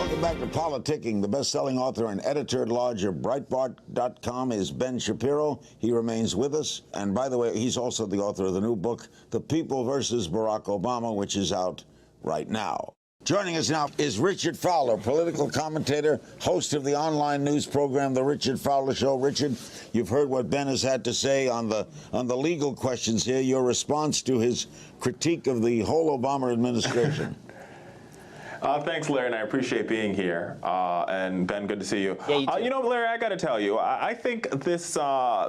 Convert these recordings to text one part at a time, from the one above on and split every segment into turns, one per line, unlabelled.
Welcome back to Politicking. The best-selling author and editor-at-large of Breitbart.com is Ben Shapiro. He remains with us. And by the way, he's also the author of the new book, The People versus Barack Obama, which is out right now. Joining us now is Richard Fowler, political commentator, host of the online news program, The Richard Fowler Show. Richard, you've heard what Ben has had to say on the legal questions here. Your response to his critique of the whole Obama administration.
Thanks, Larry, and I appreciate being here. And Ben, good to see you.
Yeah, you too.
You know, Larry, I got to tell you, I think this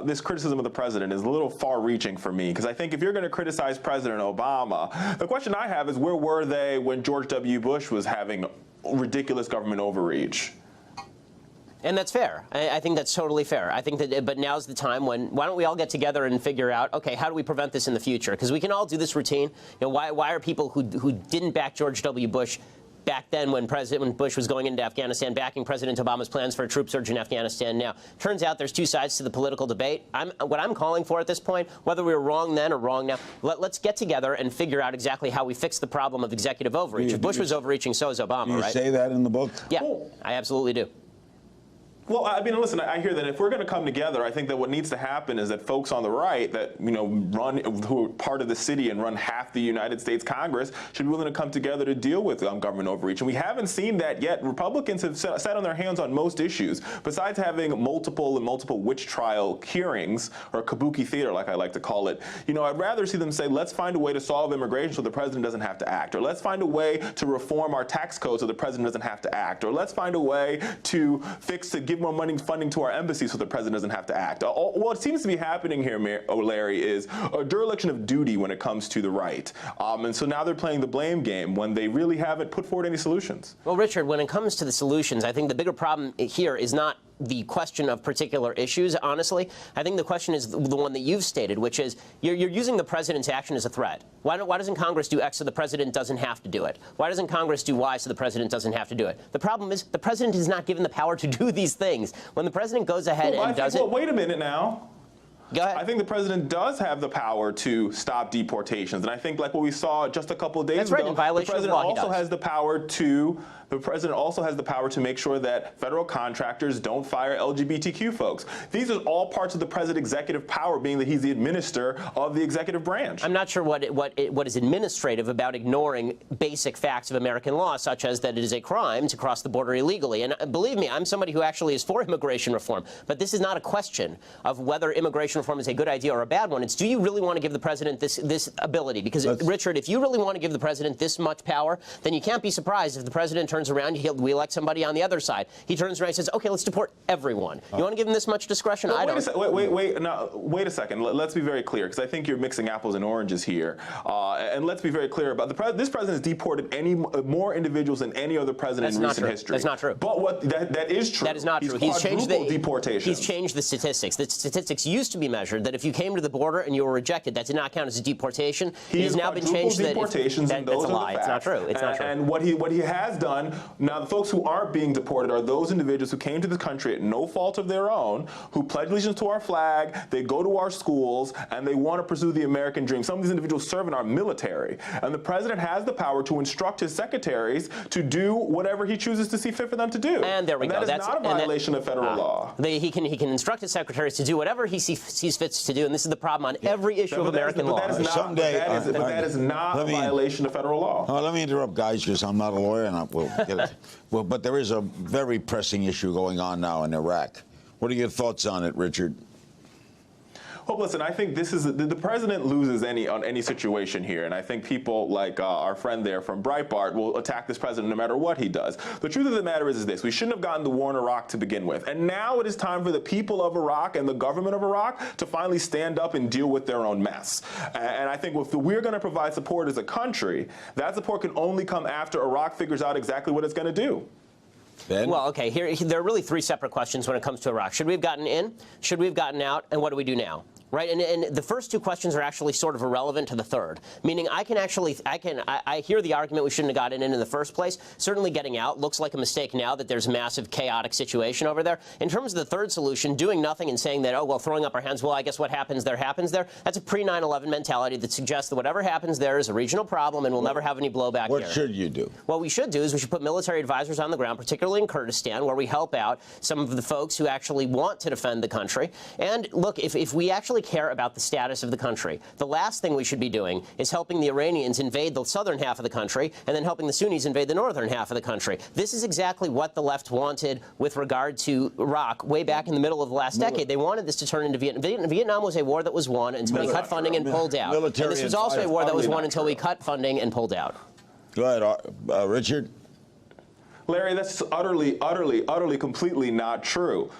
this criticism of the president is a little far-reaching for me, because I think if you're going to criticize President Obama, the question I have is, where were they when George W. Bush was having ridiculous government overreach?
And that's fair. I think that's totally fair. I think that, but now's the time when, why don't we all get together and figure out, okay, how do we prevent this in the future? Because we can all do this routine. You know, why are people who didn't back George W. Bush back then when President Bush was going into Afghanistan, backing President Obama's plans for a troop surge in Afghanistan now? Turns out there's two sides to the political debate. What I'm calling for at this point, whether we were wrong then or wrong now, let's get together and figure out exactly how we fix the problem of executive overreach. If Bush was overreaching, so is Obama, right?
You say that in the book?
Yeah, I absolutely do.
Well, I mean, listen, I hear that if we're going to come together, I think that what needs to happen is that folks on the right that, you know, who are part of the city and run half the United States Congress should be willing to come together to deal with government overreach. And we haven't seen that yet. Republicans have sat on their hands on most issues. Besides having multiple witch trial hearings, or kabuki theater, like I like to call it, you know, I'd rather see them say, let's find a way to solve immigration so the president doesn't have to act. Or let's find a way to reform our tax code so the president doesn't have to act. Or let's find a way to give more money funding to our embassy so the president doesn't have to act. What seems to be happening here, Larry, is a dereliction of duty when it comes to the right. And so now they're playing the blame game when they really haven't put forward any solutions.
Well, Richard, when it comes to the solutions, I think the bigger problem here is not the question of particular issues, honestly. I think the question is the one that you've stated, which is you're using the president's action as a threat. Why doesn't Congress do X so the president doesn't have to do it? Why doesn't Congress do Y so the president doesn't have to do it? The problem is the president is not given the power to do these things. When the president goes ahead and does it...
Well, wait a minute now.
Go ahead.
I think the president does have the power to stop deportations, and I think, like what we saw just a couple of days ago,
in violation
the president
of law,
also has the power to. The president also has the power to make sure that federal contractors don't fire LGBTQ folks. These are all parts of the president's executive power, being that he's the administrator of the executive branch.
I'm not sure what is administrative about ignoring basic facts of American law, such as that it is a crime to cross the border illegally. And believe me, I'm somebody who actually is for immigration reform. But this is not a question of whether immigration reform is a good idea or a bad one. It's, do you really want to give the president this ability? Because, Richard, if you really want to give the president this much power, then you can't be surprised if the president turns around, we elect somebody on the other side. He turns around and says, okay, let's deport everyone. You want to give him this much discretion?
Well,
I don't.
Wait a second. Let's be very clear, because I think you're mixing apples and oranges here. And let's be very clear about this president has deported more individuals than any other president in recent history.
That's not true.
But that is true.
That is not true.
He's changed the deportations.
He's changed the statistics. The statistics used to be measured that if you came to the border and you were rejected, that did not count as a deportation. It has now been changed that that's a lie. It's not true. It's not true.
And what he has done, now the folks who aren't being deported are those individuals who came to the country at no fault of their own, who pledge allegiance to our flag, they go to our schools, and they want to pursue the American dream. Some of these individuals serve in our military. And the president has the power to instruct his secretaries to do whatever he chooses to see fit for them to do.
And there we go.
That is not a violation of federal law.
He can instruct his secretaries to do whatever he sees fit to do, and this is the problem on every issue of American law.
That is not a violation of federal law.
Let me interrupt, guys, because I'm not a lawyer, and we'll get it. Well, but there is a very pressing issue going on now in Iraq. What are your thoughts on it, Richard?
Well, listen, I think this is the president loses on any situation here, and I think people like our friend there from Breitbart will attack this president no matter what he does. The truth of the matter is this: we shouldn't have gotten the war in Iraq to begin with, and now it is time for the people of Iraq and the government of Iraq to finally stand up and deal with their own mess. And I think if we're going to provide support as a country, that support can only come after Iraq figures out exactly what it's going to do.
Ben?
Well, okay, there are really three separate questions when it comes to Iraq. Should we have gotten in? Should we have gotten out? And what do we do now? right? And the first two questions are actually sort of irrelevant to the third, meaning I hear the argument we shouldn't have gotten in the first place. Certainly getting out looks like a mistake now that there's a massive chaotic situation over there. In terms of the third solution, doing nothing and saying that, oh, well, throwing up our hands, well, I guess what happens there, that's a pre-9/11 mentality that suggests that whatever happens there is a regional problem and we'll never have any blowback here.
What should you do?
What we should do is we should put military advisors on the ground, particularly in Kurdistan, where we help out some of the folks who actually want to defend the country. And look, if we actually care about the status of the country, the last thing we should be doing is helping the Iranians invade the southern half of the country and then helping the Sunnis invade the northern half of the country. This is exactly what the left wanted with regard to Iraq way back in the middle of the last decade. They wanted this to turn into Vietnam. Vietnam was a war that was won until we cut funding and pulled out. And this was also a war that was won until we cut funding and pulled out.
Go ahead, Richard.
Larry, that's utterly, completely not true.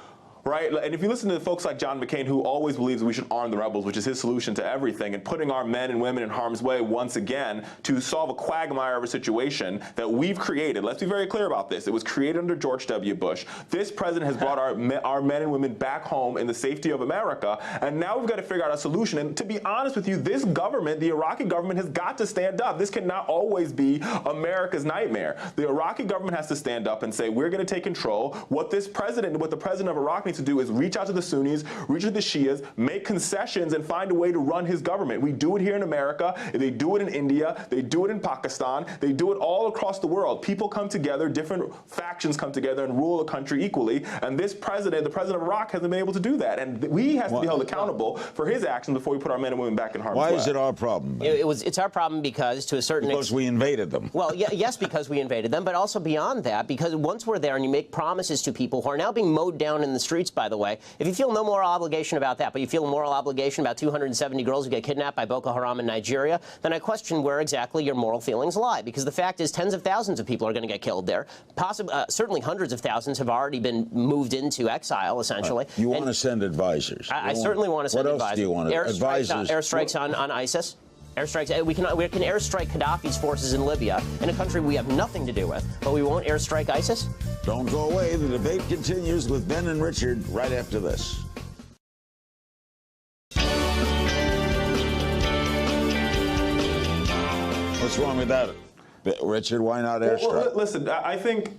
Right? And if you listen to folks like John McCain, who always believes we should arm the rebels, which is his solution to everything, and putting our men and women in harm's way once again to solve a quagmire of a situation that we've created. Let's be very clear about this. It was created under George W. Bush. This president has brought our men and women back home in the safety of America, and now we've got to figure out a solution. And to be honest with you, this government, the Iraqi government, has got to stand up. This cannot always be America's nightmare. The Iraqi government has to stand up and say, we're going to take control. What the president of Iraq needs to do is reach out to the Sunnis, reach out to the Shias, make concessions, and find a way to run his government. We do it here in America. They do it in India. They do it in Pakistan. They do it all across the world. People come together, different factions come together and rule the country equally. And this president, the president of Iraq, hasn't been able to do that. And he has to be held accountable for his actions before we put our men and women back in harm's way.
Why is it our problem?
It's our problem because, to a certain extent,
because we invaded them.
Well, yes, because we invaded them, but also beyond that, because once we're there and you make promises to people who are now being mowed down in the streets, by the way, if you feel no moral obligation about that, but you feel a moral obligation about 270 girls who get kidnapped by Boko Haram in Nigeria, then I question where exactly your moral feelings lie. Because the fact is, tens of thousands of people are going to get killed there. Certainly hundreds of thousands have already been moved into exile, essentially.
You want to send advisors.
I certainly want to send advisors.
What else do you want?
Airstrikes on ISIS. Airstrikes. We can airstrike Gaddafi's forces in Libya, in a country we have nothing to do with, but we won't airstrike ISIS?
Don't go away. The debate continues with Ben and Richard right after this. What's wrong with that, Richard? Why not airstrike?
Well, listen, I think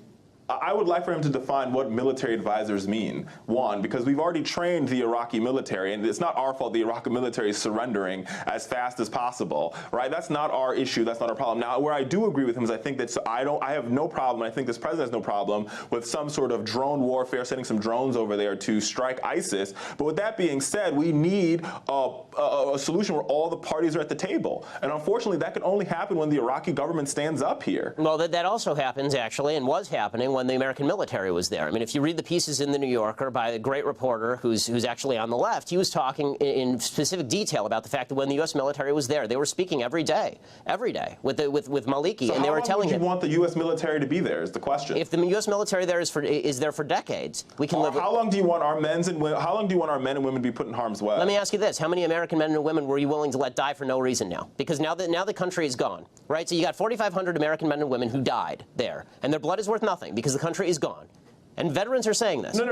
I would like for him to define what military advisors mean. One, because we've already trained the Iraqi military, and it's not our fault the Iraqi military is surrendering as fast as possible, right? That's not our issue. That's not our problem. Now, where I do agree with him is I think that I have no problem, and I think this president has no problem with some sort of drone warfare, sending some drones over there to strike ISIS. But with that being said, we need a solution where all the parties are at the table. And unfortunately, that can only happen when the Iraqi government stands up here.
Well, that also happens, actually, and was happening when the American military was there. I mean, if you read the pieces in the New Yorker by a great reporter who's actually on the left, he was talking in specific detail about the fact that when the U.S. military was there, they were speaking every day with Maliki,
so
and they were telling him.
How long would you want the U.S. military to be there? Is the question.
If the U.S. military there is there for decades, we can live.
How long do you want our men and women to be put in harm's way?
Let me ask you this: how many American men and women were you willing to let die for no reason now? Because now the country is gone, right? So you got 4,500 American men and women who died there, and their blood is worth nothing because the country is gone. And veterans are saying this.
No.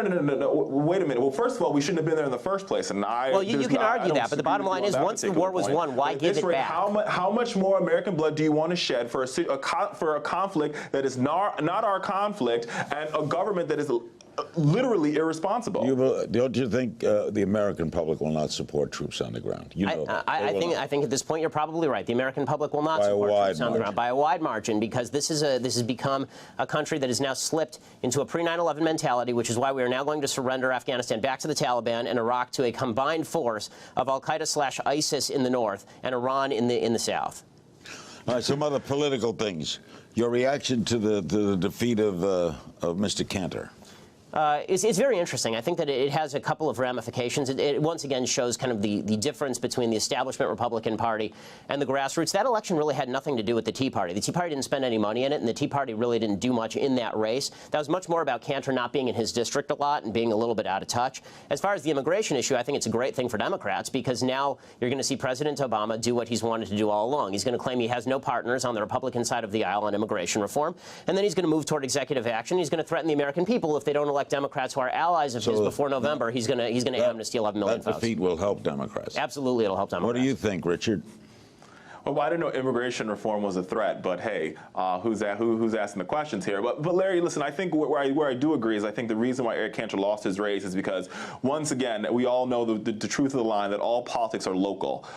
Wait a minute. Well, first of all, we shouldn't have been there in the first place. And
you can argue that, but the bottom line is, once the war was won, why give it back?
How much more American blood do you want to shed for a conflict that is not our conflict, and a government that is literally irresponsible?
Don't you think the American public will not support troops on the ground? You know
I think at this point you're probably right. The American public will not support troops on the ground by a wide margin, because this has become a country that has now slipped into a pre-9/11 mentality, which is why we are now going to surrender Afghanistan back to the Taliban and Iraq to a combined force of Al-Qaeda/ISIS in the north and Iran in the south.
All right, some other political things. Your reaction to the defeat of Mr. Cantor?
It's very interesting. I think that it has a couple of ramifications. It once again shows kind of the difference between the establishment Republican Party and the grassroots. That election really had nothing to do with the Tea Party. The Tea Party didn't spend any money in it, and the Tea Party really didn't do much in that race. That was much more about Cantor not being in his district a lot and being a little bit out of touch. As far as the immigration issue, I think it's a great thing for Democrats, because now you're going to see President Obama do what he's wanted to do all along. He's going to claim he has no partners on the Republican side of the aisle on immigration reform, and then he's going to move toward executive action. He's going to threaten the American people if they don't elect elect Democrats who are allies of his before November, he's going to amnesty 11 million
that
votes.
defeat will help Democrats.
Absolutely, it'll help Democrats.
What do you think, Richard?
Well, I didn't know immigration reform was a threat, but hey, who's asking the questions here? But Larry, listen, I think where I do agree is I think the reason why Eric Cantor lost his race is because, once again, we all know the truth of the line that all politics are local,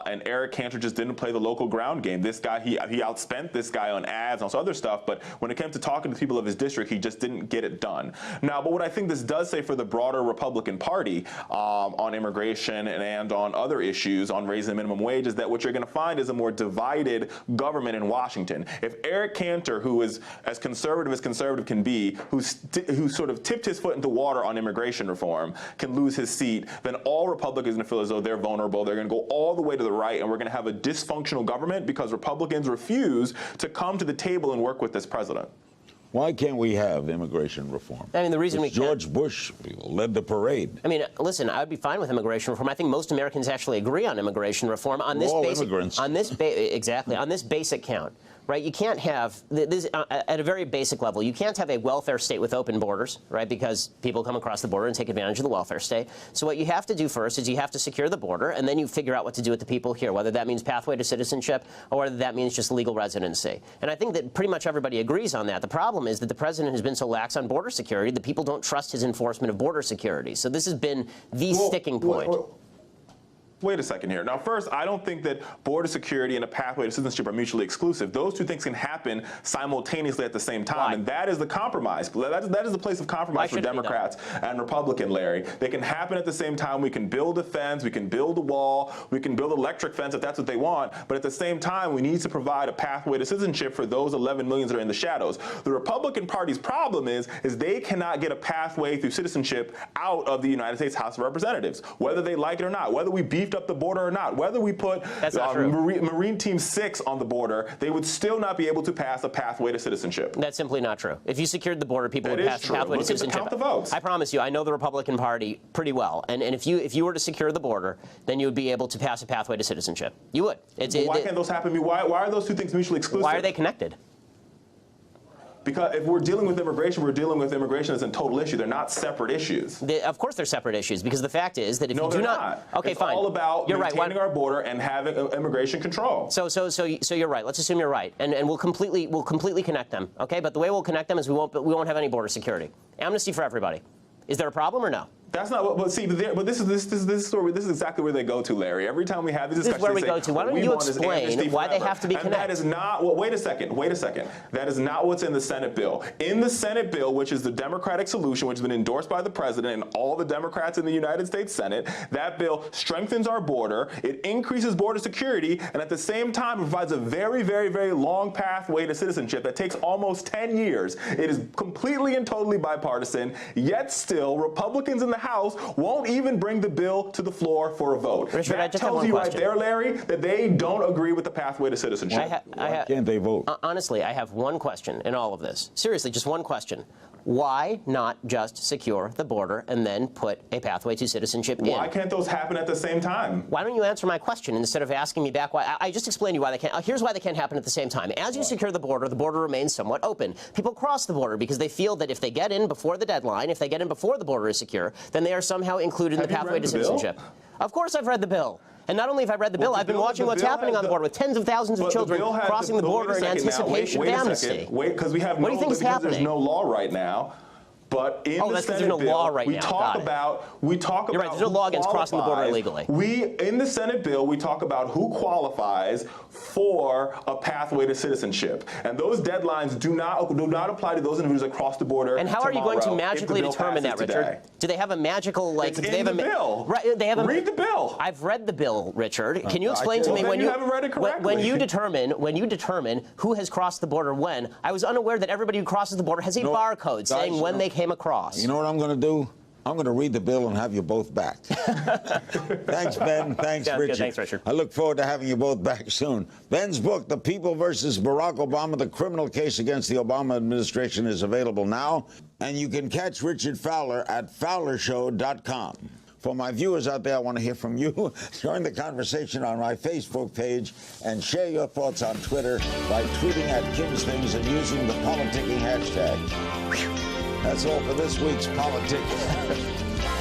and Eric Cantor just didn't play the local ground game. This guy, he outspent this guy on ads and other stuff, but when it came to talking to people of his district, he just didn't get it done. Now, but what I think this does say for the broader Republican Party on immigration and on other issues, on raising the minimum wage, is that what you're going to find is a more divided government in Washington. If Eric Cantor, who is as conservative can be, who sort of tipped his foot into water on immigration reform, can lose his seat, then all Republicans are going to feel as though they're vulnerable. They're going to go all the way to the right, and we're going to have a dysfunctional government because Republicans refuse to come to the table and work with this president.
Why can't we have immigration reform?
I mean, the reason we can't.
George Bush led the parade.
I mean, listen, I would be fine with immigration reform. I think most Americans actually agree on immigration reform. On this basic,
immigrants.
on this exactly on this basic count. Right, you can't have this at a very basic level. You can't have a welfare state with open borders, right? Because people come across the border and take advantage of the welfare state. So what you have to do first is you have to secure the border, and then you figure out what to do with the people here, whether that means pathway to citizenship or whether that means just legal residency. And I think that pretty much everybody agrees on that. The problem is that the president has been so lax on border security that people don't trust his enforcement of border security. So this has been the sticking point.
Wait a second here. Now, first, I don't think that border security and a pathway to citizenship are mutually exclusive. Those two things can happen simultaneously at the same time, and that is the compromise. That is the place of compromise for Democrats and Republican, Larry. They can happen at the same time. We can build a fence, we can build a wall, we can build an electric fence if that's what they want, but at the same time, we need to provide a pathway to citizenship for those 11 million that are in the shadows. The Republican Party's problem is they cannot get a pathway through citizenship out of the United States House of Representatives, whether they like it or not, whether we beefed up the border or not, whether we put Marine Team 6 on the border, they would still not be able to pass a pathway to citizenship.
That's simply not true. If you secured the border, people would pass a pathway to citizenship.
Count the votes.
I promise you, I know the Republican Party pretty well, and if you were to secure the border, then you would be able to pass a pathway to citizenship. You would.
Why can't those happen? Why are those two things mutually exclusive?
Why are they connected?
Because if we're dealing with immigration as a total issue. They're not separate issues.
Of course they're separate issues, because the fact is that if you do
not.
Okay,
it's
fine.
all about
you're
maintaining our border and having immigration control.
So you're right. Let's assume you're right, and we'll completely connect them. Okay, but the way we'll connect them is we won't have any border security. Amnesty for everybody. Is there a problem or no?
That's not what. But see, but this is exactly where they go to, Larry. Every time we have these discussions,
this is where we go to. Why don't you explain why they have to be connected?
And that is not. Well, wait a second. That is not what's in the Senate bill. In the Senate bill, which is the Democratic solution, which has been endorsed by the president and all the Democrats in the United States Senate, that bill strengthens our border. It increases border security, and at the same time provides a very, very, very long pathway to citizenship that takes almost 10 years. It is completely and totally bipartisan. Yet still, Republicans in the House won't even bring the bill to the floor for a vote.
Richard,
that tells you right there, Larry, that they don't agree with the pathway to citizenship.
Why can't they vote?
Honestly, I have one question in all of this. Seriously, just one question. Why not just secure the border and then put a pathway to citizenship in?
Why can't those happen at the same time?
Why don't you answer my question instead of asking me back why? I just explained to you why they can't. Here's why they can't happen at the same time. As you secure the border remains somewhat open. People cross the border because they feel that if they get in before the deadline, if they get in before the border is secure, then they are somehow included in the pathway to citizenship. Of course I've read the bill. And not only have I read the bill, I've been watching what's happening on the border with tens of thousands of children crossing the border in anticipation of amnesty.
Wait, because we have
what do you think is happening?
There's no law right now. But in the
that's
Senate
there's no
bill,
law right
we
now.
talk about
You're right. There's no law against crossing the border illegally.
In the Senate bill, we talk about who qualifies for a pathway to citizenship, and those deadlines do not apply to those individuals that cross the border.
And how are you going to magically determine that, Richard?
Today.
Do they have a magical
It's in the bill.
Right. They have
Read the bill.
I've read the bill, Richard. Can you explain to me
when you haven't read it correctly?
when you determine who has crossed the border when? I was unaware that everybody who crosses the border has a barcode saying when they came across.
You know what I'm going to do? I'm going to read the bill and have you both back. Thanks, Ben. Thanks, Richard.
Good. Thanks, Richard.
I look forward to having you both back soon. Ben's book, The People versus Barack Obama, the criminal case against the Obama administration, is available now. And you can catch Richard Fowler at fowlershow.com. For my viewers out there, I want to hear from you. Join the conversation on my Facebook page and share your thoughts on Twitter by tweeting at Kim's Things and using the politicking hashtag. That's all for this week's politics.